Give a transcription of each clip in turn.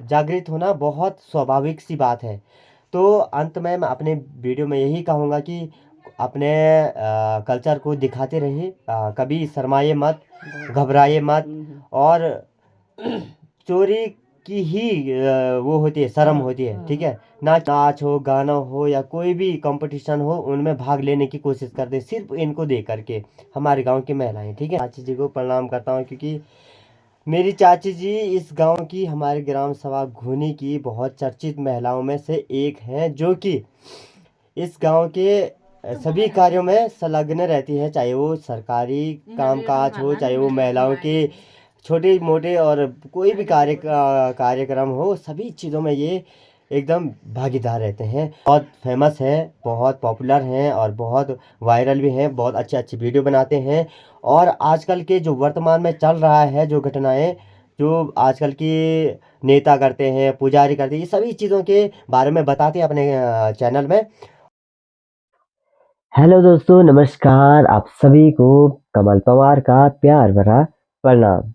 जागृत होना बहुत स्वाभाविक सी बात है। तो अंत में मैं अपने वीडियो में यही कहूँगा कि अपने कल्चर को दिखाते रहिए, कभी शर्माइए मत, घबराइए मत। और चोरी की ही वो होती है, शर्म होती है, ठीक है ना। नाच हो, गाना हो या कोई भी कंपटीशन हो, उनमें भाग लेने की कोशिश करते हैं सिर्फ इनको देख करके, हमारे गांव की महिलाएं, ठीक है। चाची जी को प्रणाम करता हूँ, क्योंकि मेरी चाची जी इस गांव की, हमारे ग्राम सभा घूनी की बहुत चर्चित महिलाओं में से एक हैं, जो कि इस गांव के सभी कार्यों में संलग्न रहती है, चाहे वो सरकारी कामकाज हो, चाहे वो महिलाओं के छोटे मोटे और कोई भी कार्यक्रम हो, सभी चीज़ों में ये एकदम भागीदार रहते हैं। बहुत फेमस है, बहुत पॉपुलर हैं और बहुत वायरल भी हैं, बहुत अच्छे अच्छे वीडियो बनाते हैं। और आजकल के जो वर्तमान में चल रहा है, जो घटनाएं जो आजकल की नेता करते हैं, पुजारी करते हैं, ये सभी चीज़ों के बारे में बताते हैं अपने चैनल में। हेलो दोस्तों, नमस्कार। आप सभी को कमल पवार का प्यार भरा प्रणाम।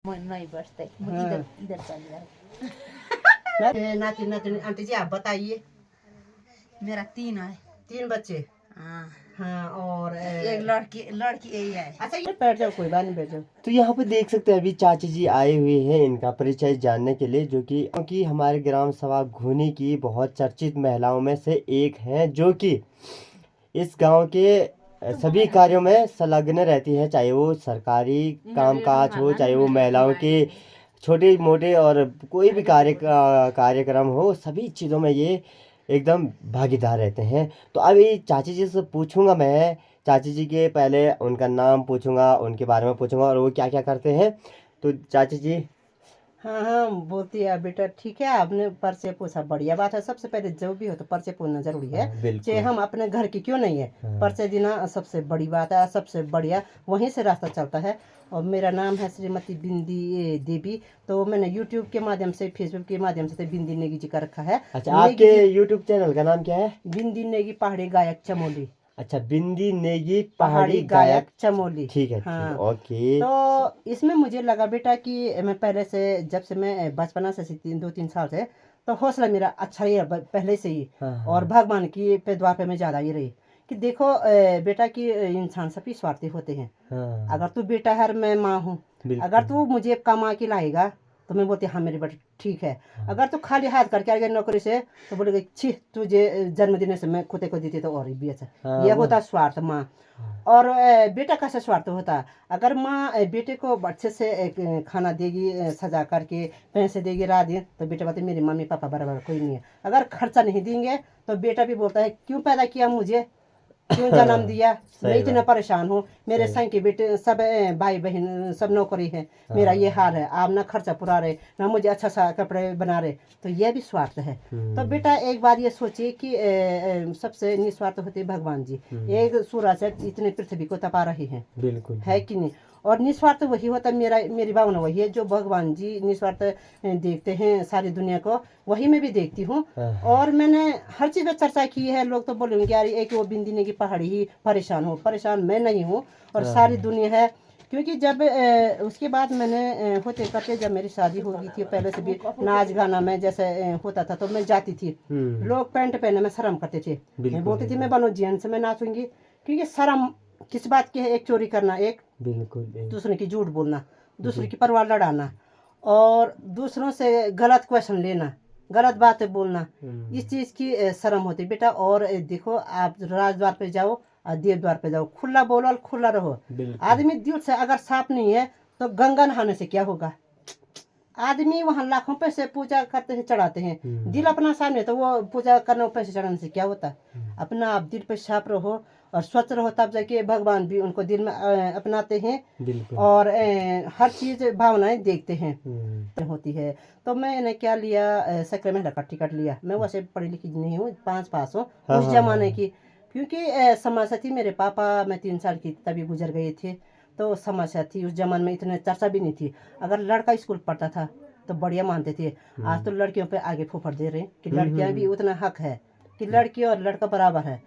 नहीं बचते इधर इधर चल जाए। नाती नाती आंटी जी आप बताइए। मेरा 3 है। 3 बच्चे। हाँ, हाँ, और एक लड़की यही है। अच्छा, ये बैठ जाओ, कोई बात नहीं, बैठ जाओ। तो यहाँ पे देख सकते हैं अभी चाची जी आए हुए हैं इनका परिचय जानने के लिए, जो कि क्योंकि हमारे ग्राम सभा घूनी की बहुत चर्चित महिलाओं में से एक हैं, जो कि इस गांव के सभी कार्यों में संलग्न रहती है, चाहे वो सरकारी कामकाज हो, चाहे वो महिलाओं के छोटे मोटे और कोई भी कार्यक्रम हो, सभी चीज़ों में ये एकदम भागीदार रहते हैं। तो अभी चाची जी से पूछूंगा मैं, चाची जी के पहले उनका नाम पूछूंगा, उनके बारे में पूछूंगा और वो क्या क्या करते हैं। तो चाची जी। हाँ हाँ, बोलती है बेटा, ठीक है, आपने परिचय पूछा, बढ़िया बात है। सबसे पहले जो भी हो तो परिचय पूछना जरूरी है, चाहे हम अपने घर की क्यों नहीं है। परिचय देना सबसे बड़ी बात है, सबसे बढ़िया वहीं से रास्ता चलता है। और मेरा नाम है श्रीमती बिंदी देवी। तो मैंने यूट्यूब के माध्यम से, फेसबुक के माध्यम से बिंदी नेगी जी का रखा है। अच्छा, आपके यूट्यूब चैनल का नाम क्या है? बिंदी नेगी पहाड़ी गायक चमोली। अच्छा, बिंदी नेगी पहाड़ी गायक चमोली। ठीक है, हाँ, ओके। तो इसमें मुझे लगा बेटा कि मैं पहले से, जब से मैं बचपना से 2-3 साल से, तो हौसला मेरा अच्छा ही है पहले से ही। हाँ। और भगवान की पे दुआ पे मैं ज़्यादा ही रही कि देखो बेटा कि इंसान सभी स्वार्थी होते हैं। हाँ। अगर तू बेटा है, मैं माँ हूँ, अगर तू मुझे कमा के लाएगा तो मैं बोलती हाँ मेरी बेटा ठीक है। अगर तू खाली हाथ करके आ गया नौकरी से तो बोलेगा छी, तुझे जन्म देने से मैं खुदे को देती तो और भी अच्छा। ये होता स्वार्थ माँ। और बेटा कैसे स्वार्थ होता है? अगर माँ बेटे को अच्छे से खाना देगी, सजा करके पैसे देगी रात दिन, तो बेटा बोलते मेरी मम्मी पापा बराबर कोई नहीं है। अगर खर्चा नहीं देंगे तो बेटा भी बोलता है क्यों पैदा किया मुझे, क्यों जन्म दिया, मैं इतना परेशान हूँ, मेरे संग के बेटे सब भाई बहन सब नौकरी है, मेरा ये हाल है, आप ना खर्चा पुरा रहे, ना मुझे अच्छा सा कपड़े बना रहे, तो यह भी स्वार्थ है। तो बेटा एक बार ये सोचिए कि सबसे निस्वार्थ होते भगवान जी। एक सूरज से इतने पृथ्वी को तपा रहे हैं, बिल्कुल है कि नहीं। और निस्वार्थ वही होता है, मेरी भावना वही है, जो भगवान जी निस्वार्थ देखते हैं सारी दुनिया को, वही मैं भी देखती हूँ। और मैंने हर चीज़ में चर्चा की है। लोग तो बोलेंगे यार एक वो बिंदी की पहाड़ी ही परेशान हो, परेशान मैं नहीं हूँ और सारी दुनिया है। क्योंकि जब उसके बाद मैंने होते करते, जब मेरी शादी हो गई थी, पहले से भी नाच गाना में जैसे होता था तो मैं जाती थी। लोग पैंट पहने में शर्म करते थे, मैं बोलती थी मैं बनो जेंट्स में नाचूंगी, क्योंकि शर्म किस बात की है? एक चोरी करना, एक बिल्कुल दूसरे की झूठ बोलना, दूसरे की परिवार लड़ाना, और दूसरों से गलत क्वेश्चन लेना, गलत बातें बोलना, इस चीज़ की शर्म होती बेटा। और देखो आप राजद्वार पे जाओ और देवद्वार पे जाओ, खुला बोलो और खुला रहो। आदमी दिल से अगर साफ नहीं है तो गंगा नहाने से क्या होगा? आदमी वहाँ लाखों पैसे पूजा करते हैं, चढ़ाते हैं, दिल अपना सामने, तो वो पूजा करने पैसे चढ़ाने से क्या होता? अपना आप दिल पे साफ रहो और स्वच्छ रहो, तब जाके भगवान भी उनको दिल में अपनाते हैं और हर चीज़ भावनाएं देखते हैं होती है। तो मैंने क्या लिया, सैक्रेमेंट का टिकट लिया। मैं वैसे पढ़ी लिखी नहीं हूँ, 5 पास हूँ उस जमाने की, क्योंकि समस्या थी। मेरे पापा, मैं 3 साल की तभी गुजर गए थे, तो समस्या थी। उस जमाने में इतने चर्चा भी नहीं थी। अगर लड़का स्कूल पढ़ता था तो बढ़िया मानते थे। आज तो लड़कियों पे आगे फूफड़ दे रहे हैं कि लड़कियां भी उतना हक है कि लड़की और लड़का बराबर है।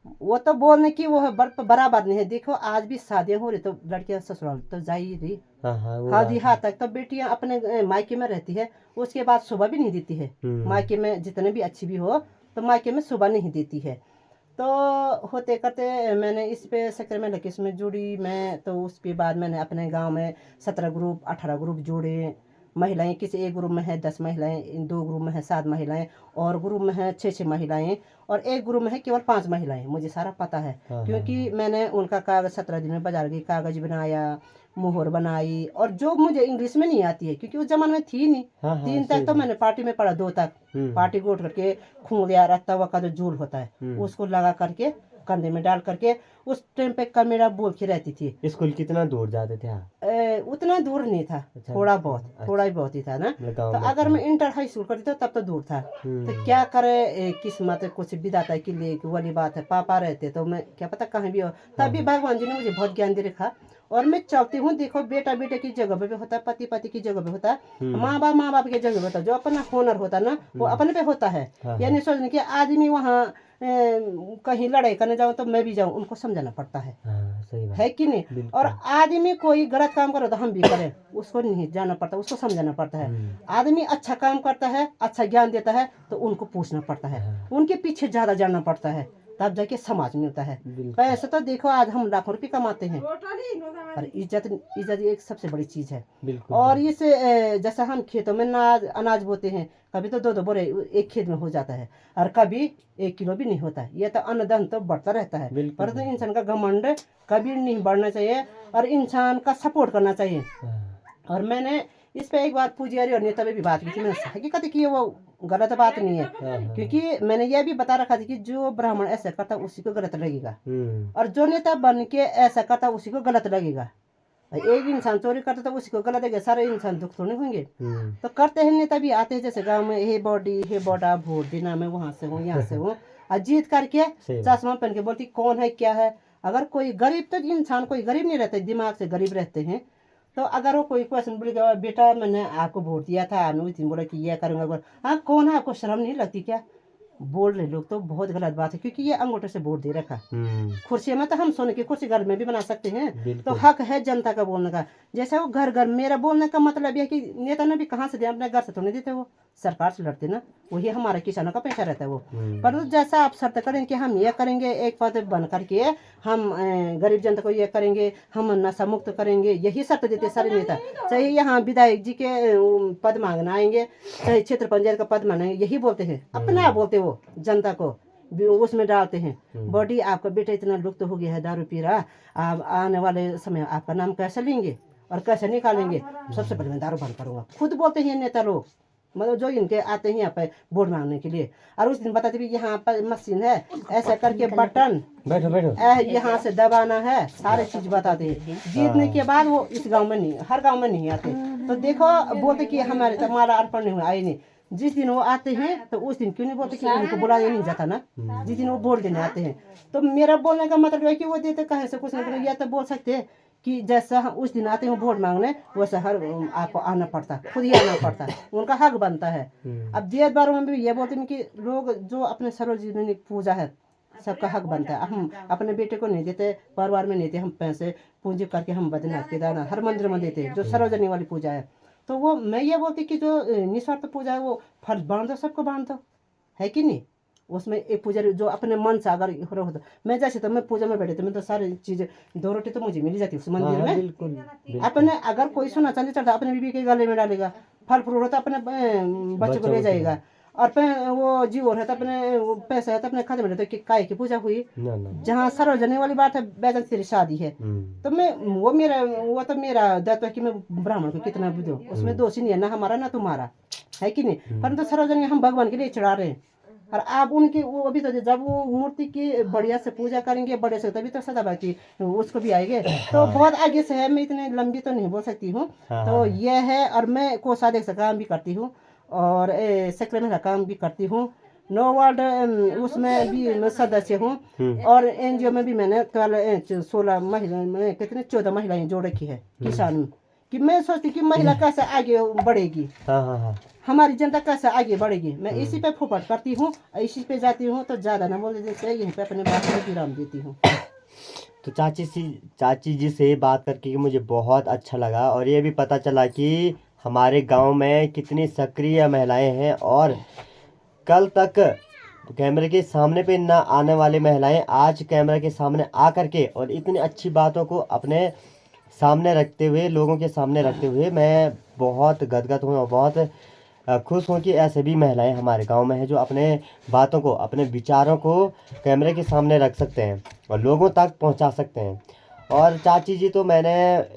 वो तो बोलने की वो है बराबर नहीं है। देखो आज भी शादियां हो रही तो लड़कियां ससुराल तो जा ही रही। हाँ वो हल्दी बात हाथ तक तो बेटियां अपने मायके में रहती है, उसके बाद सुबह भी नहीं देती है। मायके में जितने भी अच्छी भी हो तो मायके में सुबह नहीं देती है। तो होते करते मैंने इस पे सेक्टर में लकी इसमें जुड़ी मैं। तो उसके बाद मैंने अपने गांव में 17 ग्रुप 18 ग्रुप जोड़े। महिलाएं किसी एक ग्रुप में है 10 महिलाएं, इन 2 ग्रुप में है 7 महिलाएं, और ग्रुप में है 6 महिलाएं, और एक ग्रुप में है केवल 5 महिलाएं। मुझे सारा पता है हाँ क्योंकि मैंने उनका कागज 17 दिन में बाजार गई, कागज बनाया, मुहर बनाई, और जो मुझे इंग्लिश में नहीं आती है क्योंकि उस जमाने में थी नहीं। हाँ हाँ 3 सही तक तो मैंने पार्टी में पढ़ा, 2 तक पार्टी गोट करके खून लिया रहता हुआ का जो झूल होता है उसको लगा करके कंधे में डाल करके उस टाइम पे कमेरा बोल के रहती थी। स्कूल कितना दूर जाते थे आप? उतना दूर नहीं था, अच्छा, थोड़ा बहुत थोड़ा ही बहुत ही था ना। मतलब तो गाँव में अगर था। मैं इंटर हाई स्कूल करती तो तब तो दूर था। तो क्या करे, किस्मत कुछ विधाता के लिए कि वाली बात है। पापा रहते तो मैं क्या पता कहीं भी हो। तभी भगवान जी ने मुझे बहुत ज्ञान दे रखा। और मैं चलती हूँ, देखो बेटा बेटे की जगह पे भी होता है, पति पति की जगह पे होता है, माँ बाप की जगह पे होता है। जो अपना हुनर होता है ना वो अपने पे होता है। हाँ, यानी सोचने कि आदमी वहाँ कहीं लड़ाई करने जाऊँ तो मैं भी जाऊँ, उनको समझाना पड़ता है। हाँ सही बात है कि नहीं। बिल्कुल। और आदमी कोई गलत काम करे तो हम भी करें, उसको नहीं जाना पड़ता, उसको समझाना पड़ता है। आदमी अच्छा काम करता है, अच्छा ज्ञान देता है तो उनको पूछना पड़ता है, उनके पीछे ज्यादा जाना पड़ता है, तब जाके समाज मिलता है। बिल्कुल। पैसे तो देखो आज हम लाखों रुपए कमाते हैं, और इज्जत इज्जत एक सबसे बड़ी चीज है। बिल्कुल और इस जैसा हम खेतों में अनाज बोते हैं, कभी तो 2 बोरे एक खेत में हो जाता है, और कभी 1 किलो भी नहीं होता है। ये तो अन्नदान तो बढ़ता रहता है। बिल्कुल। पर तो इंसान का घमंड कभी नहीं बढ़ना चाहिए, और इंसान का सपोर्ट करना चाहिए। और मैंने इस पे एक बात पुजारी और नेता में भी बात की थी, मैंने हकीकत की है, वो गलत बात नहीं है। क्योंकि मैंने ये भी बता रखा था कि जो ब्राह्मण ऐसा करता उसी को गलत लगेगा, और जो नेता बन के ऐसा करता उसी को गलत लगेगा। एक इंसान चोरी करता तो उसी को गलत लगेगा, सारे इंसान दुख थोड़े होंगे। तो करते हैं नेता भी आते हैं, जैसे गांव में हे बॉडी हे बॉडा वोट देना, मैं वहां से हूँ यहाँ से हूँ, और जीत करके चश्मा पहन के बोलती कौन है क्या है। अगर कोई गरीब, तो इंसान कोई गरीब नहीं रहता, दिमाग से गरीब रहते हैं। तो अगर वो कोई क्वेश्चन बोलेगा, बेटा मैंने आपको वोट दिया था, आपने उस दिन बोला कि यह करूँगा, हाँ कौन है, आपको शर्म नहीं लगती क्या? बोल रहे लोग तो बहुत गलत बात है, क्योंकि ये अंगूठे से वोट दे रखा। कुर्सी में तो हम सोने की कुर्सी घर में भी बना सकते हैं, तो हक है जनता का बोलने का। जैसे वो घर घर, मेरा बोलने का मतलब यह कि नेता ने भी कहाँ से दिया, अपने घर से तो नहीं देते, वो सरकार से लड़ते ना, वही हमारे किसानों का पैसा रहता है वो। पर जैसा आप शर्त करें कि हम ये करेंगे, एक पद बन करके हम गरीब जनता को ये करेंगे, हम नशा मुक्त करेंगे, यही शर्त देते सारे नेता। चाहे यहाँ विधायक जी के पद मांगना आएंगे, चाहे क्षेत्र पंचायत का पद मांगेंगे, यही बोलते हैं, अपना बोलते वो जनता को उसमें डालते हैं। बॉडी आपका बेटा इतना लुप्त हो गया है, दारू पी रहा, आप आने वाले समय आपका नाम कैसे लेंगे और कैसे निकालेंगे? सबसे पहले मैं दारू बंद करूंगा, खुद बोलते हैं नेता लोग, मतलब जो इनके आते हैं यहाँ पे वोट मांगने के लिए। और उस दिन बताते भी यहाँ पर मशीन है, ऐसा करके बटन बैठो बैठो यहाँ से दबाना है, सारे चीज बताते हैं। जीतने के बाद वो इस गांव में नहीं, हर गांव में नहीं आते। तो देखो बोलते कि हमारे तो माला अर्पण नहीं हुआ, आए नहीं। जिस दिन वो आते हैं तो उस दिन क्यों नहीं बोलते कि उनको बुलाया नहीं जाता ना, जिस दिन वो वोट देने आते हैं। तो मेरा बोलने का मतलब है कि वो देते कहीं से कुछ नहीं, या तो बोल सकते हैं कि जैसा हम उस दिन आते हैं वोट मांगने, वैसा हर आपको आना पड़ता, खुद ही आना पड़ता, उनका हक बनता है। अब देर बार में भी ये बोलते हैं कि लोग जो अपने सार्वजनिक पूजा है सबका हक बनता है, हम अपने बेटे को नहीं देते, परिवार में नहीं देते, हम पैसे पूंजी करके हम बद्रीनाथ केदारनाथ हर मंदिर में देते हैं, जो सार्वजनिक वाली पूजा है। तो वो मैं ये बोलती कि जो निस्वार्थ पूजा है वो फर्ज बांध दो, सबको बांध दो, है कि नहीं। उसमें एक पुजारी जो अपने मन से अगर हो रहा होता, मैं जैसे तो मैं पूजा में बैठे तो मैं तो सारी चीजें 2 रोटी तो मुझे मिल जाती उस मंदिर में। बिल्कुल। अपने अगर कोई सोना चांदी चढ़ता अपने बीबी के गले में डालेगा, फल फ्रूट होता अपने बच्चे को ले जाएगा, और वो जीव है तो अपने पैसा है तो अपने खाते में रहते, काय की पूजा हुई। जहाँ सार्वजनिक वाली बात है, बेजन तेरी शादी है, तो मैं वो तो मेरा दायित्व है कि मैं ब्राह्मण को कितना भी दूं, उसमें दोषी नहीं है, ना हमारा ना तुम्हारा, है कि नहीं। परंतु सार्वजनिक हम भगवान के लिए चढ़ा रहे हैं, और आप उनकी वो अभी तो जब वो मूर्ति की बढ़िया से पूजा करेंगे बड़े से, तभी तो सदाबहार उसको भी आएंगे। तो बहुत आगे से है, मैं इतने लंबी तो नहीं बोल सकती हूँ। तो ये है, और मैं कोषाध्यक्ष का काम भी करती हूँ, और सेक्रेटरी का काम भी करती हूँ, नो वार्ड उसमें भी मैं सदस्य हूँ, और एनजीओ में भी मैंने कल 16 महिला में कितने 14 महिलाएं जोड़ रखी है, कि मैं सोचती कि महिला कैसे आगे बढ़ेगी, हाँ हाँ हाँ हमारी जनता कैसे आगे बढ़ेगी। मैं इसी पे फोकस करती हूँ, इसी पे जाती हूँ, तो ज़्यादा ना बोलने देते, यहीं पे अपने बात को विराम देती हूँ। तो चाची जी से बात करके मुझे बहुत अच्छा लगा, और ये भी पता चला कि हमारे गांव में कितनी सक्रिय महिलाएं हैं, और कल तक कैमरे के सामने पे ना आने वाली महिलाएं आज कैमरे के सामने आ करके और इतनी अच्छी बातों को अपने सामने रखते हुए, लोगों के सामने रखते हुए, मैं बहुत गदगद हूँ और बहुत खुश हूँ कि ऐसे भी महिलाएं हमारे गांव में हैं जो अपने बातों को, अपने विचारों को कैमरे के सामने रख सकते हैं और लोगों तक पहुंचा सकते हैं। और चाची जी तो मैंने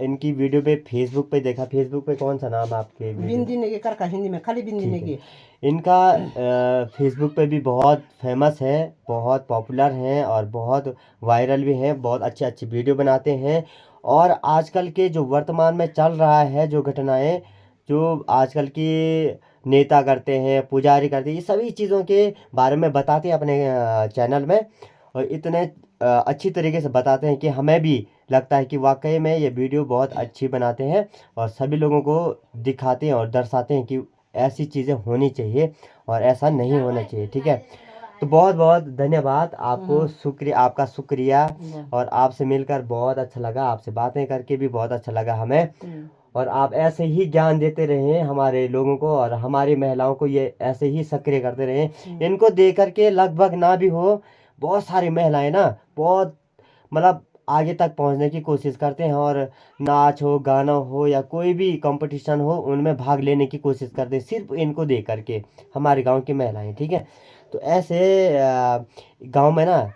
इनकी वीडियो पे फेसबुक पे देखा। फेसबुक पे कौन सा नाम है आपके वीडियो? बिंदी नेगी करका, हिंदी में खाली बिंदी ठीक है। नेगी। इनका फेसबुक पे भी बहुत फेमस है, बहुत पॉपुलर हैं और बहुत वायरल भी हैं, बहुत अच्छे अच्छे वीडियो बनाते हैं। और आजकल के जो वर्तमान में चल रहा है, जो घटनाएं जो आजकल की नेता करते हैं, पुजारी करते हैं, ये सभी चीज़ों के बारे में बताते हैं अपने चैनल में, और इतने अच्छी तरीके से बताते हैं कि हमें भी लगता है कि वाकई में ये वीडियो बहुत अच्छी बनाते हैं और सभी लोगों को दिखाते हैं और दर्शाते हैं कि ऐसी चीज़ें होनी चाहिए और ऐसा नहीं होना चाहिए। ठीक है, तो बहुत बहुत धन्यवाद आपको, शुक्रिया, आपका शुक्रिया। और आपसे मिलकर बहुत अच्छा लगा, आपसे बातें करके भी बहुत अच्छा लगा हमें, और आप ऐसे ही ज्ञान देते रहें हमारे लोगों को और हमारी महिलाओं को, ये ऐसे ही सक्रिय करते रहें। इनको देख करके लगभग ना भी हो, बहुत सारी महिलाएं ना बहुत मतलब आगे तक पहुंचने की कोशिश करते हैं, और नाच हो, गाना हो या कोई भी कंपटीशन हो, उनमें भाग लेने की कोशिश करते हैं सिर्फ इनको देख करके, हमारे गांव की महिलाएं। ठीक है, तो ऐसे गांव में ना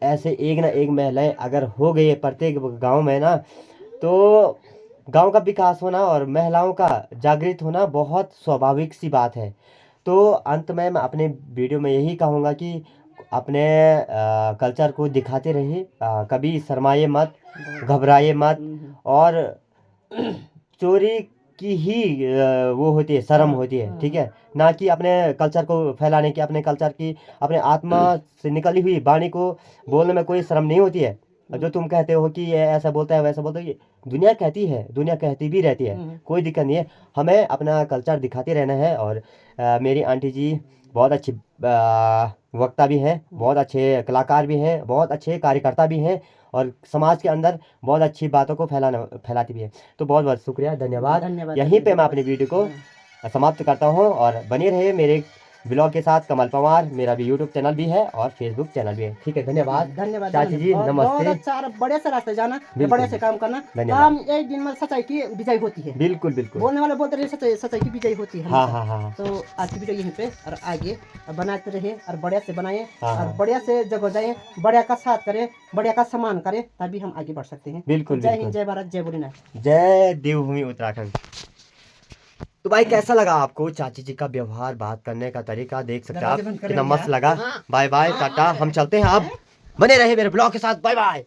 ऐसे एक ना एक महिलाएं अगर हो गई है प्रत्येक गांव में ना, तो गांव का विकास होना और महिलाओं का जागृत होना बहुत स्वाभाविक सी बात है। तो अंत में मैं अपने वीडियो में यही कहूँगा कि अपने कल्चर को दिखाते रहिए, कभी शर्माइए मत, घबराइए मत, और चोरी की ही वो होती है, शर्म होती है। ठीक है, ना कि अपने कल्चर को फैलाने की, अपने कल्चर की, अपने आत्मा से निकली हुई वाणी को बोलने में कोई शर्म नहीं होती है। और जो तुम कहते हो कि ये ऐसा बोलता है, वैसा बोलता है, ये दुनिया कहती है, दुनिया कहती भी रहती है, कोई दिक्कत नहीं है। हमें अपना कल्चर दिखाते रहना है। और मेरी आंटी जी बहुत अच्छी वक्ता भी हैं, बहुत अच्छे कलाकार भी हैं, बहुत अच्छे कार्यकर्ता भी हैं, और समाज के अंदर बहुत अच्छी बातों को फैलाती भी है। तो बहुत बहुत शुक्रिया, धन्यवाद। यहीं पे मैं अपनी वीडियो को समाप्त करता हूँ, और बने रहे मेरे ब्लॉग के साथ। कमल पवार मेरा भी यूट्यूब चैनल भी है और फेसबुक चैनल भी है। ठीक है, धन्यवाद चाची जी, बहुत नमस्ते। अच्छा, और बड़े से रास्ते जाना, बिल्कुल। बड़े से काम करना, धन्यवाद। काम एक दिन में सच्चाई की विजय होती है। बिल्कुल बिल्कुल। बोलने वाले बोलते रहे, सच्चाई सच्चाई की विजय होती है हाँ हमेशा। हाँ हाँ तो आज की वीडियो यहीं पे, और आगे बनाते रहे और बढ़िया से बनाए, हाँ, और हाँ। बढ़िया से जगह जाए, बढ़िया का साथ करें, बढ़िया का सम्मान करें, तभी हम आगे बढ़ सकते हैं। बिल्कुल, तो जय बिल्कुल। हिंद, जय भारत, जय भोलेनाथ। जय देवभूमि उत्तराखंड। तो भाई कैसा लगा आपको चाची जी का व्यवहार, बात करने का तरीका? देख सकते हैं आप दरवाजे बंद कर कितना भैया। मस्त लगा। बाय बाय, टाटा, हम चलते हैं अब। बने रहे मेरे ब्लॉग के साथ। Bye bye.